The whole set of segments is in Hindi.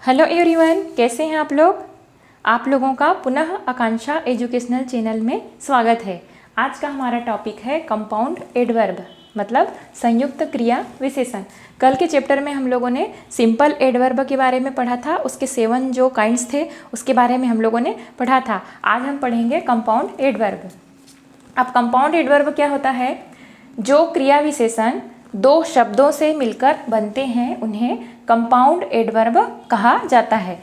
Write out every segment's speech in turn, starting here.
हेलो एवरीवन, कैसे हैं आप लोग। आप लोगों का पुनः आकांक्षा एजुकेशनल चैनल में स्वागत है। आज का हमारा टॉपिक है कंपाउंड एडवर्ब, मतलब संयुक्त क्रिया विशेषण। कल के चैप्टर में हम लोगों ने सिंपल एडवर्ब के बारे में पढ़ा था, उसके 7 जो काइंड्स थे उसके बारे में हम लोगों ने पढ़ा था। आज हम पढ़ेंगे कंपाउंड एडवर्ब। अब कंपाउंड एडवर्ब क्या होता है? जो क्रिया विशेषण दो शब्दों से मिलकर बनते हैं उन्हें कंपाउंड एडवर्ब कहा जाता है।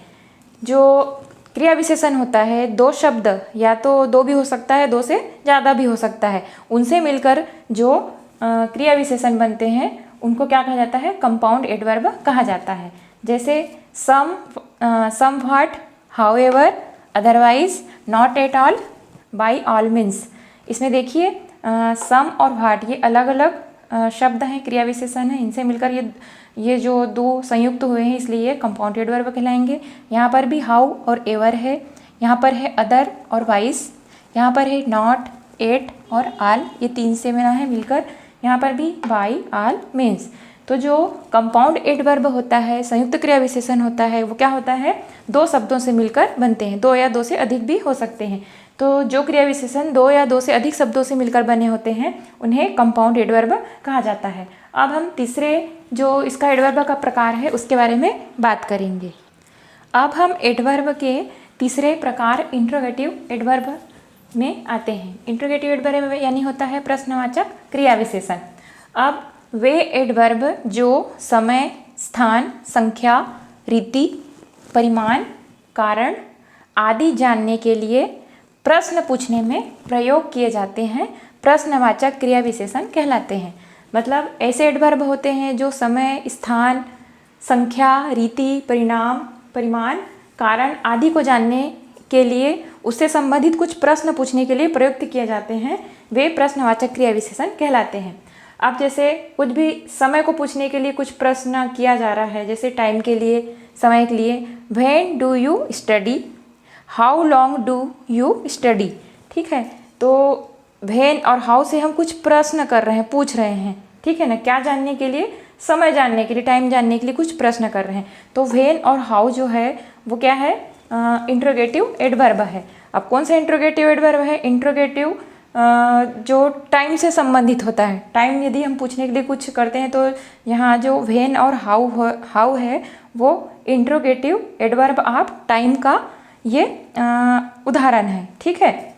जो क्रिया विशेषण होता है, दो शब्द, या तो दो भी हो सकता है, दो से ज़्यादा भी हो सकता है, उनसे मिलकर जो क्रिया विशेषण बनते हैं उनको क्या कहा जाता है? कंपाउंड एडवर्ब कहा जाता है। जैसे somewhat, however, otherwise, not at all, by all means. इसमें देखिए सम और व्हाट ये अलग अलग शब्द हैं, क्रिया विशेषण हैं, इनसे मिलकर ये जो दो संयुक्त हुए हैं इसलिए ये कंपाउंड एडवर्ब कहलाएंगे। यहाँ पर भी हाउ और एवर है, यहाँ पर है अदर और वाइस, यहाँ पर है नॉट, एट और आल, ये तीन से मिला है मिलकर, यहाँ पर भी बाय ऑल मीन्स। तो जो कंपाउंड एडवर्ब होता है, संयुक्त क्रिया विशेषण होता है, वो क्या होता है? दो शब्दों से मिलकर बनते हैं, दो या दो से अधिक भी हो सकते हैं। तो जो क्रिया विशेषण दो या दो से अधिक शब्दों से मिलकर बने होते हैं उन्हें कंपाउंड एडवर्ब कहा जाता है। अब हम तीसरे जो इसका एडवर्ब का प्रकार है उसके बारे में बात करेंगे। अब हम एडवर्ब के तीसरे प्रकार इंट्रोगेटिव एडवर्ब में आते हैं। इंट्रोगेटिव एडवर्ब यानी होता है प्रश्नवाचक क्रिया विशेषण। अब वे एडवर्ब जो समय, स्थान, संख्या, रीति, परिमाण, कारण आदि जानने के लिए प्रश्न पूछने में प्रयोग किए जाते हैं प्रश्नवाचक क्रिया विशेषण कहलाते हैं। मतलब ऐसे एडवर्ब होते हैं जो समय, स्थान, संख्या, रीति, परिमाण, कारण आदि को जानने के लिए उससे संबंधित कुछ प्रश्न पूछने के लिए प्रयुक्त किए जाते हैं, वे प्रश्नवाचक क्रिया विशेषण कहलाते हैं। अब जैसे कुछ भी समय को पूछने के लिए कुछ प्रश्न किया जा रहा है, जैसे टाइम के लिए, समय के लिए, when do you study, how long do you study. ठीक है, तो व्हेन और हाउ से हम कुछ प्रश्न कर रहे हैं, पूछ रहे हैं, ठीक है ना। क्या जानने के लिए? समय जानने के लिए, टाइम जानने के लिए कुछ प्रश्न कर रहे हैं। तो व्हेन और हाउ जो है वो क्या है? इंट्रोगेटिव एडवर्ब है। अब कौन सा इंट्रोगेटिव एडवर्ब है? इंट्रोगेटिव जो टाइम से संबंधित होता है। टाइम यदि हम पूछने के लिए कुछ करते हैं तो यहाँ जो व्हेन और हाउ है वो इंट्रोगेटिव एडवर्ब ऑफ टाइम का ये उदाहरण है। ठीक है,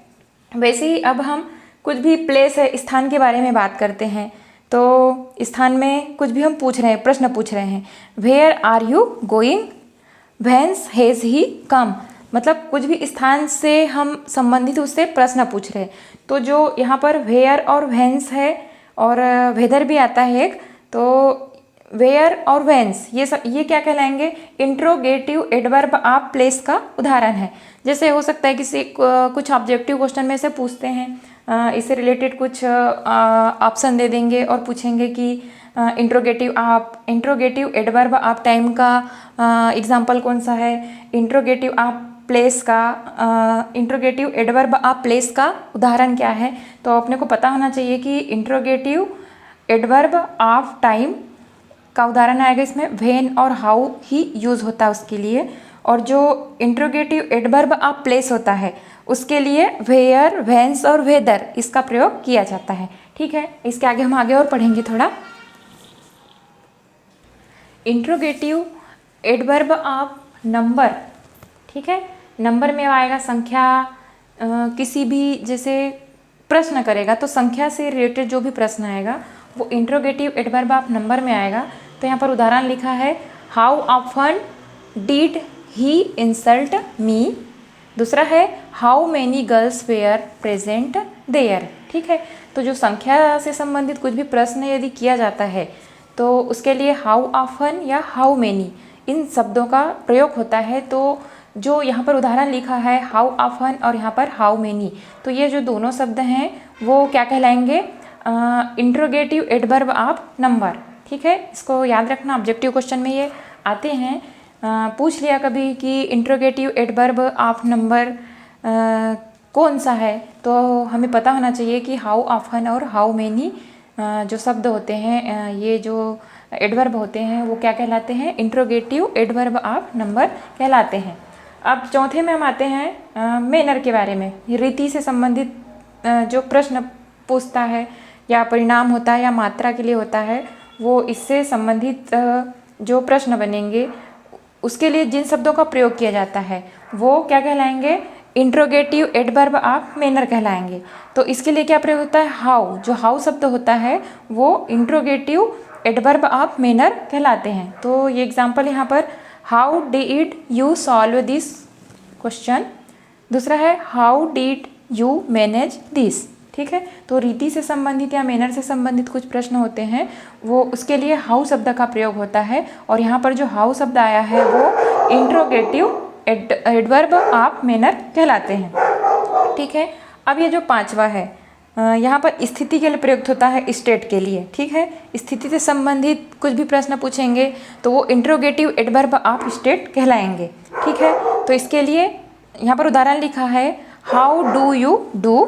वैसे ही अब हम कुछ भी प्लेस है, स्थान के बारे में बात करते हैं। तो स्थान में कुछ भी हम पूछ रहे हैं, प्रश्न पूछ रहे हैं, where are you going, whence has he come. मतलब कुछ भी स्थान से हम संबंधित उससे प्रश्न पूछ रहे हैं। तो जो यहाँ पर वेयर और व्हेंस है और वेदर भी आता है एक, तो वेयर और व्हेंस ये क्या कहलाएंगे? इंट्रोगेटिव एडवर्ब ऑफ प्लेस का उदाहरण है। जैसे हो सकता है किसी कुछ ऑब्जेक्टिव क्वेश्चन में से पूछते हैं, इससे रिलेटेड कुछ ऑप्शन दे देंगे और पूछेंगे कि इंट्रोगेटिव एडवर्ब ऑफ टाइम का एग्जाम्पल कौन सा है, इंट्रोगेटिव ऑफ प्लेस का इंट्रोगेटिव एडवर्ब ऑफ प्लेस का उदाहरण क्या है। तो अपने को पता होना चाहिए कि इंट्रोगेटिव एडवर्ब ऑफ टाइम का उदाहरण आएगा, इसमें व्हेन और हाउ ही यूज़ होता है उसके लिए, और जो इंट्रोगेटिव एडवर्ब ऑफ प्लेस होता है उसके लिए वेयर, व्हेंस और वेदर इसका प्रयोग किया जाता है। ठीक है, इसके आगे हम आगे और पढ़ेंगे थोड़ा। इंट्रोगेटिव एडवर्ब ऑफ नंबर, ठीक है, नंबर में आएगा संख्या, किसी भी जैसे प्रश्न करेगा तो संख्या से रिलेटेड जो भी प्रश्न आएगा वो इंट्रोगेटिव एडवर्ब ऑफ नंबर में आएगा। तो यहाँ पर उदाहरण लिखा है, how often did he insult me. दूसरा है, how many girls were present there. ठीक है, तो जो संख्या से संबंधित कुछ भी प्रश्न यदि किया जाता है तो उसके लिए हाउ ऑफन या हाउ मैनी इन शब्दों का प्रयोग होता है। तो जो यहाँ पर उदाहरण लिखा है हाउ ऑफन और यहाँ पर हाउ मैनी, तो ये जो दोनों शब्द हैं वो क्या कहलाएंगे? Interrogative adverb of number. ठीक है, इसको याद रखना, ऑब्जेक्टिव क्वेश्चन में ये आते हैं। पूछ लिया कभी कि इंट्रोगेटिव एडवर्ब ऑफ नंबर कौन सा है, तो हमें पता होना चाहिए कि हाउ ऑफन और हाउ मैनी जो शब्द होते हैं, ये जो एडवर्ब होते हैं वो क्या कहलाते हैं, इंट्रोगेटिव एडवर्ब ऑफ नंबर कहलाते हैं। अब चौथे में हम आते हैं मैनर के बारे में। रीति से संबंधित जो प्रश्न पूछता है या परिणाम होता है या मात्रा के लिए होता है, वो इससे संबंधित जो प्रश्न बनेंगे उसके लिए जिन शब्दों का प्रयोग किया जाता है वो क्या कहलाएंगे, इंट्रोगेटिव एडवर्ब ऑफ मैनर कहलाएंगे। तो इसके लिए क्या प्रयोग होता है, हाउ। जो हाउ शब्द होता है वो इंट्रोगेटिव एडवर्ब ऑफ मैनर कहलाते हैं। तो ये एग्जाम्पल यहाँ पर, how did you solve this question. दूसरा है how did you manage this. ठीक है, तो रीति से संबंधित या मैनर से संबंधित कुछ प्रश्न होते हैं वो उसके लिए हाउ शब्द का प्रयोग होता है। और यहाँ पर जो हाउ शब्द आया है वो इंट्रोगेटिव एडवर्ब ऑफ मैनर कहलाते हैं। ठीक है, अब ये जो पांचवा है यहाँ पर स्थिति के लिए प्रयुक्त होता है, स्टेट के लिए। ठीक है, स्थिति से संबंधित कुछ भी प्रश्न पूछेंगे तो वो इंट्रोगेटिव एडवर्ब ऑफ स्टेट कहलाएंगे। ठीक है, तो इसके लिए यहाँ पर उदाहरण लिखा है, how do you do,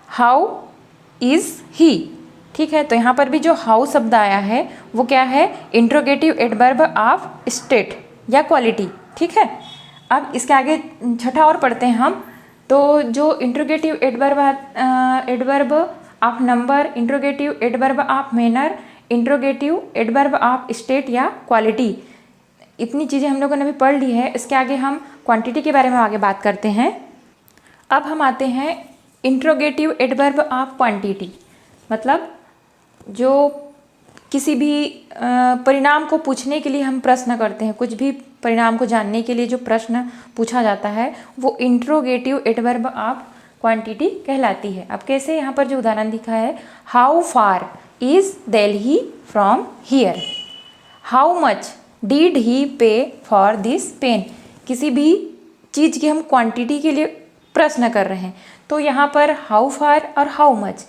how is he. ठीक है, तो यहाँ पर भी जो हाउ शब्द आया है वो क्या है, इंट्रोगेटिव एडवर्ब ऑफ स्टेट या क्वालिटी। ठीक है, अब इसके आगे छठा और पढ़ते हैं हम। तो जो interrogative adverb of number, interrogative adverb of manner, interrogative adverb of state या क्वालिटी, इतनी चीज़ें हम लोगों ने भी पढ़ ली है। इसके आगे हम क्वांटिटी के बारे में आगे बात करते हैं। अब हम आते हैं इंट्रोगेटिव एडवर्ब ऑफ क्वांटिटी, मतलब जो किसी भी परिणाम को पूछने के लिए हम प्रश्न करते हैं, कुछ भी परिणाम को जानने के लिए जो प्रश्न पूछा जाता है वो इंट्रोगेटिव एडवर्ब ऑफ क्वांटिटी कहलाती है। अब कैसे, यहाँ पर जो उदाहरण दिखा है, how far is Delhi from here, how much did he पे फॉर दिस पेन। किसी भी चीज़ की हम क्वांटिटी के लिए प्रश्न कर रहे हैं, तो यहाँ पर हाउ फार और हाउ मच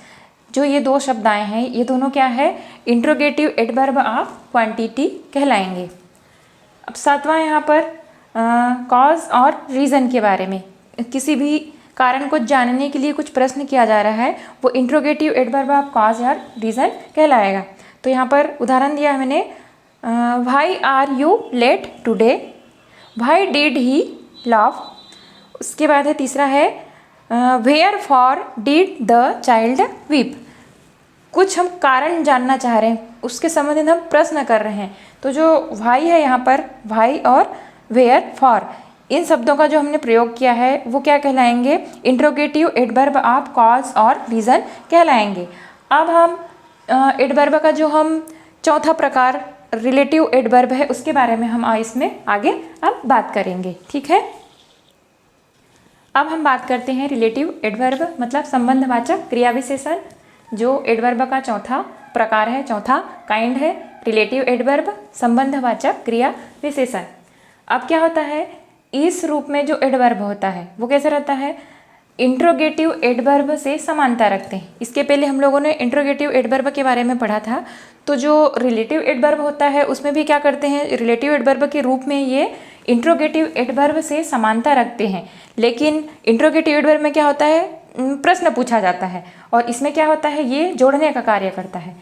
जो ये दो शब्द आए हैं ये दोनों क्या है, इंट्रोगेटिव एडवर्ब ऑफ क्वांटिटी कहलाएंगे। अब सातवां यहाँ पर कॉज और रीज़न के बारे में, किसी भी कारण को जानने के लिए कुछ प्रश्न किया जा रहा है वो इंट्रोगेटिव एडवर्ब ऑफ कॉज और रीज़न कहलाएगा। तो यहाँ पर उदाहरण दिया है मैंने, why are you late today, why did he laugh. उसके बाद है तीसरा है, wherefore did the child weep. कुछ हम कारण जानना चाह रहे हैं, उसके संबंधित हम प्रश्न कर रहे हैं। तो जो व्हाई है यहाँ पर, व्हाई और वेयर फॉर, इन शब्दों का जो हमने प्रयोग किया है वो क्या कहलाएंगे, इंट्रोगेटिव एडवर्ब ऑफ कॉज और रीज़न कहलाएंगे। अब हम एडवर्ब का जो हम चौथा प्रकार रिलेटिव एडवर्ब है उसके बारे में हम इसमें आगे अब बात करेंगे। ठीक है, अब हम बात करते हैं रिलेटिव एडवर्ब, मतलब संबंधवाचक क्रिया विशेषण, जो एडवर्ब का चौथा प्रकार है, चौथा काइंड है रिलेटिव एडवर्ब, संबंधवाचक क्रिया विशेषण। अब क्या होता है, इस रूप में जो एडवर्ब होता है वो कैसे रहता है, इंट्रोगेटिव एडवर्ब से समानता रखते हैं। इसके पहले हम लोगों ने इंट्रोगेटिव एडवर्ब के बारे में पढ़ा था। तो जो रिलेटिव एडवर्ब होता है उसमें भी क्या करते हैं, रिलेटिव एडवर्ब के रूप में ये इंट्रोगेटिव एडवर्ब से समानता रखते हैं। लेकिन इंट्रोगेटिव एडवर्ब में क्या होता है, प्रश्न पूछा जाता है, और इसमें क्या होता है, ये जोड़ने का कार्य करता है।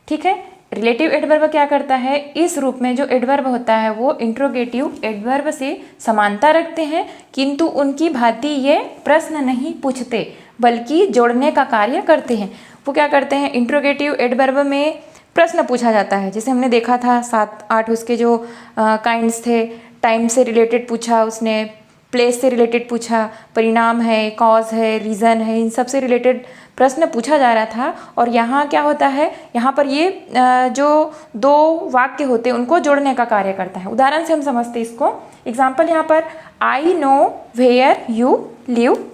ठीक है, रिलेटिव एडवर्ब क्या करता है, इस रूप में जो एडवर्ब होता है वो इंट्रोगेटिव एडवर्ब से समानता रखते हैं, किंतु उनकी भांति ये प्रश्न नहीं पूछते बल्कि जोड़ने का कार्य करते हैं। वो क्या करते हैं, इंट्रोगेटिव एडवर्ब में प्रश्न पूछा जाता है, जैसे हमने देखा था 7-8 उसके जो काइंड्स थे, टाइम से रिलेटेड पूछा उसने, प्लेस से रिलेटेड पूछा, परिणाम है, कॉज है, रीज़न है, इन सब से रिलेटेड प्रश्न पूछा जा रहा था। और यहाँ क्या होता है, यहाँ पर ये जो दो वाक्य होते हैं उनको जोड़ने का कार्य करता है। उदाहरण से हम समझते हैं इसको। एग्जाम्पल यहाँ पर, I know where you live.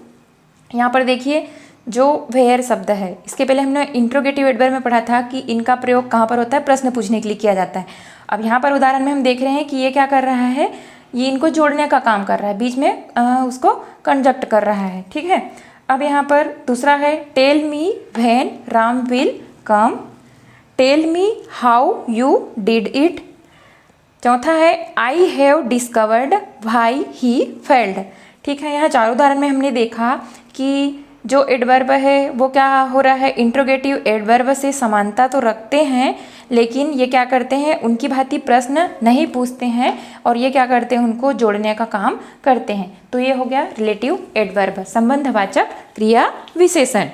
यहाँ पर देखिए जो वेयर शब्द है, इसके पहले हमने इंट्रोगेटिव एडवर्ब में पढ़ा था कि इनका प्रयोग कहाँ पर होता है, प्रश्न पूछने के लिए किया जाता है। अब यहाँ पर उदाहरण में हम देख रहे हैं कि ये क्या कर रहा है, ये इनको जोड़ने का काम कर रहा है, बीच में उसको कंजक्ट कर रहा है। ठीक है, अब यहाँ पर दूसरा है, tell me when Ram will come, tell me how you did it. चौथा है, I have discovered why he failed. ठीक है, यहाँ चार उदाहरण में हमने देखा कि जो एडवर्ब है वो क्या हो रहा है, इंट्रोगेटिव एडवर्ब से समानता तो रखते हैं, लेकिन ये क्या करते हैं, उनकी भांति प्रश्न नहीं पूछते हैं और ये क्या करते हैं, उनको जोड़ने का काम करते हैं। तो ये हो गया रिलेटिव एडवर्ब, संबंधवाचक क्रिया विशेषण।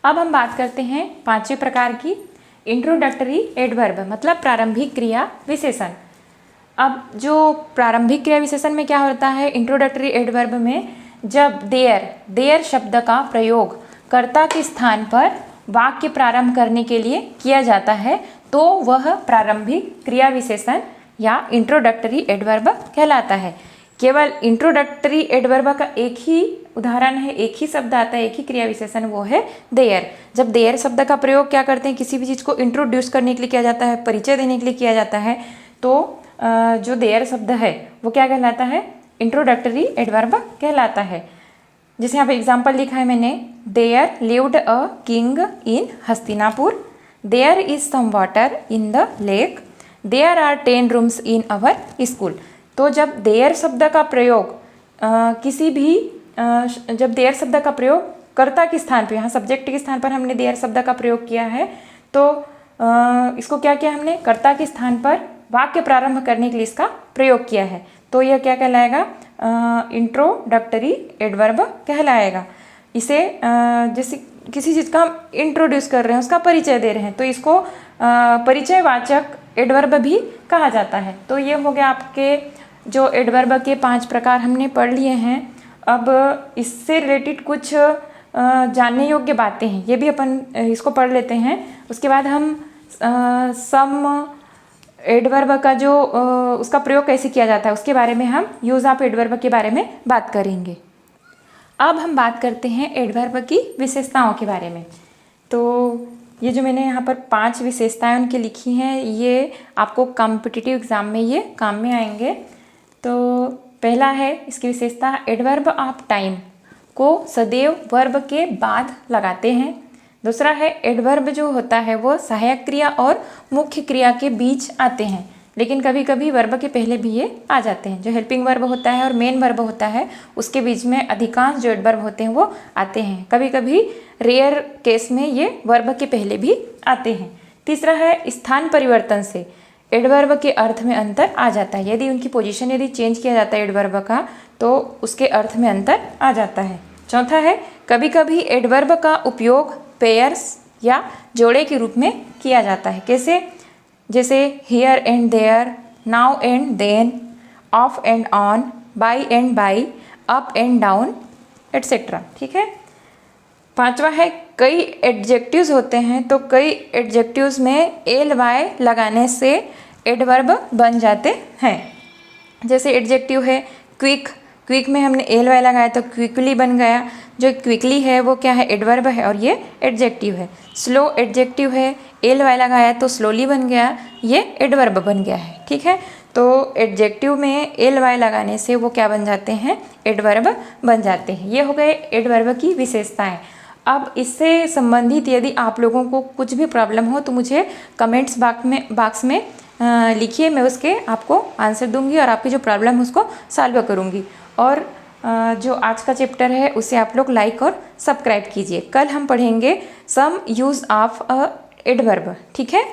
अब हम बात करते हैं पांचवें प्रकार की, इंट्रोडक्टरी एडवर्ब, मतलब प्रारंभिक क्रिया विशेषण। अब जो प्रारंभिक क्रिया विशेषण में क्या होता है, इंट्रोडक्टरी एडवर्ब में जब देयर शब्द का प्रयोग कर्ता के स्थान पर वाक्य प्रारंभ करने के लिए किया जाता है तो वह प्रारंभिक क्रिया विशेषण या इंट्रोडक्टरी एडवर्ब कहलाता है। केवल इंट्रोडक्टरी एडवर्ब का एक ही उदाहरण है, एक ही शब्द आता है, एक ही क्रिया विशेषण, वो है देयर। जब देयर शब्द का प्रयोग क्या करते हैं, किसी भी चीज़ को इंट्रोड्यूस करने के लिए किया जाता है, परिचय देने के लिए किया जाता है, तो जो देयर शब्द है वो क्या कहलाता है, इंट्रोडक्टरी एडवर्ब कहलाता है। जैसे यहाँ पे एग्जाम्पल लिखा है मैंने, there lived a king in Hastinapur, there is some water in the lake, there are 10 rooms in our school. तो जब देयर शब्द का प्रयोग जब देयर शब्द का प्रयोग कर्ता के स्थान पर, यहाँ सब्जेक्ट के स्थान पर हमने देयर शब्द का प्रयोग किया है, तो इसको क्या किया हमने, कर्ता के स्थान पर वाक्य प्रारंभ करने के लिए इसका प्रयोग किया है, तो यह क्या कहलाएगा, इंट्रोडक्टरी एडवर्ब कहलाएगा। इसे जैसे किसी चीज़ का हम इंट्रोड्यूस कर रहे हैं, उसका परिचय दे रहे हैं, तो इसको परिचयवाचक एडवर्ब भी कहा जाता है। तो ये हो गया आपके जो एडवर्ब के 5 प्रकार हमने पढ़ लिए हैं। अब इससे रिलेटेड कुछ जानने योग्य बातें हैं, ये भी अपन इसको पढ़ लेते हैं। उसके बाद हम सम एडवर्ब का जो उसका प्रयोग कैसे किया जाता है उसके बारे में, हम यूज़ ऑफ एडवर्ब के बारे में बात करेंगे। अब हम बात करते हैं एडवर्ब की विशेषताओं के बारे में। तो ये जो मैंने यहाँ पर 5 विशेषताएं उनकी लिखी हैं, ये आपको कॉम्पिटिटिव एग्जाम में ये काम में आएंगे। तो पहला है इसकी विशेषता, एडवर्ब ऑफ टाइम को सदैव वर्ब के बाद लगाते हैं। दूसरा है, एडवर्ब जो होता है वो सहायक क्रिया और मुख्य क्रिया के बीच आते हैं, लेकिन कभी कभी वर्ब के पहले भी ये आ जाते हैं। जो हेल्पिंग वर्ब होता है और मेन वर्ब होता है उसके बीच में अधिकांश जो एडवर्ब होते हैं वो आते हैं। कभी कभी रेयर केस में ये वर्ब के पहले भी आते हैं। तीसरा है, स्थान परिवर्तन से एडवर्ब के अर्थ में अंतर आ जाता है। यदि उनकी पोजीशन यदि चेंज किया जाता है एडवर्ब का, तो उसके अर्थ में अंतर आ जाता है। चौथा है, कभी कभी एडवर्ब का उपयोग पेयर्स या जोड़े के रूप में किया जाता है। कैसे, जैसे here and there, now and then, off and on, by and by, up and down etcetera. ठीक है। पांचवा है, कई एडजेक्टिव्स होते हैं, तो कई एडजेक्टिव्स में एल वाई लगाने से एडवर्ब बन जाते हैं। जैसे एडजेक्टिव है क्विक, क्विक में हमने एल वाई लगाया तो क्विकली बन गया। जो क्विकली है वो क्या है, एडवर्ब है और ये एडजेक्टिव है। स्लो एडजेक्टिव है, एल वाई लगाया तो स्लोली बन गया, ये एडवर्ब बन गया है। ठीक है। तो एडजेक्टिव में एल वाई लगाने से वो क्या बन जाते हैं, एडवर्ब बन जाते हैं। ये हो गए एडवर्ब की विशेषताएं। अब इससे संबंधित यदि आप लोगों को कुछ भी प्रॉब्लम हो तो मुझे कमेंट्स बॉक्स में लिखिए, मैं उसके आपको आंसर दूंगी और आपकी जो प्रॉब्लम है उसको सॉल्व करूंगी। और जो आज का चैप्टर है उसे आप लोग लाइक और सब्सक्राइब कीजिए। कल हम पढ़ेंगे सम यूज़ ऑफ अ एडवर्ब। ठीक है।